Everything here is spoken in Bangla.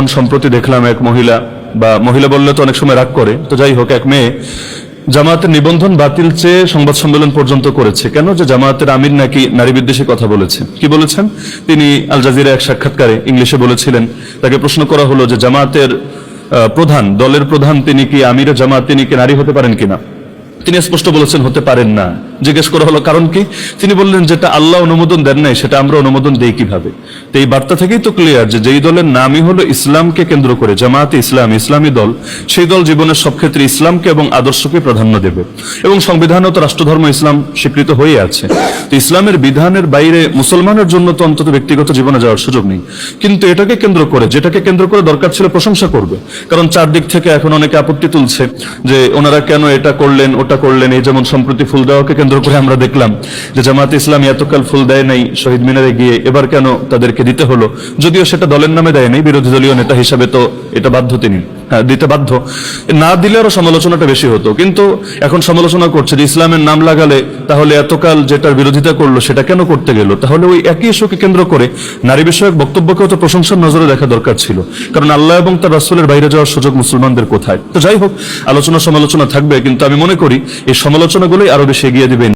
যেমন সম্প্রতি দেখলাম এক মহিলা, বা মহিলা বললে তো অনেক সময় রাগ করে, তো যাই হোক, এক মেয়ে জামায়াতের নিবন্ধন বাতিল চেয়ে সংবাদ সম্মেলন পর্যন্ত করেছে। কেন? যে জামায়াতের আমির নাকি নারী বিদ্বেষী কথা বলেছে। কি বলেছেন? তিনি আল জাজিরা এক সাক্ষাৎকারে ইংলিশে বলেছিলেন, তাকে প্রশ্ন করা হলো যে জামায়াতের প্রধান, দলের প্রধান তিনি কি, আমিরে জামায়াত তিনি কি নারী হতে পারেন কিনা? তিনি স্পষ্ট বলেছেন হতে পারেন না। জিজ্ঞেস করা হলো কারণ কি? তিনি বললেন যেটা আল্লাহ অনুমোদন দেন নাই সেটা আমরা অনুমোদন দেই কিভাবে? তো এই বার্তা থেকেই তো ক্লিয়ার যে যেই দলের নামই হলো ইসলামকে কেন্দ্র করে, জামায়াতে ইসলাম, ইসলামী দল, সেই দল জীবনের সব ক্ষেত্রে ইসলামকে এবং আদর্শকে প্রাধান্য দেবে। এবং সংবিধানেও তো রাষ্ট্রধর্ম ইসলাম স্বীকৃত হয়ে আছে। তো ইসলামের বিধানের বাইরে মুসলমানের জন্য তো অন্তত ব্যক্তিগত জীবনে যাওয়ার সুযোগ নেই। কিন্তু এটাকে কেন্দ্র করে, যেটাকে কেন্দ্র করে দরকার ছিল প্রশংসা করবে। কারণ চারদিক থেকে এখন অনেকে আপত্তি তুলছে যে ওনারা কেন এটা করলেন ওটা করলেন। এই যেমন সম্প্রতি ফুল দেওয়াকে কেন্দ্র করে আমরা দেখলাম যে জামায়াতে ইসলামী এতকাল ফুল দেয় নাই শহীদ মিনারে গিয়ে, এবার কেন তাদেরকে দিতে হলো? যদিও সেটা দলের নামে দেয় নাই, বিরোধী দলীয় নেতা হিসাবে তো এটা বাধ্য তিনি, দিতে বাধ্য। না দিলে আরো সমালোচনাটা বেশি হতো। কিন্তু এখন সমালোচনা করছে যে ইসলামের নাম লাগালে তাহলে এতকাল যেটার বিরোধিতা করলো সেটা কেন করতে গেল? তাহলে ওই একই ইস্যুকে কেন্দ্র করে নারী বিষয়ক বক্তব্যকেও তো প্রশংসার নজরে দেখা দরকার ছিল। কারণ আল্লাহ এবং তার রাসূলের বাইরে যাওয়ার সুযোগ মুসলমানদের কোথায়? তো যাই হোক, আলোচনা সমালোচনা থাকবে, কিন্তু আমি মনে করি এই সমালোচনাগুলোই আরো বেশি এগিয়ে দিবে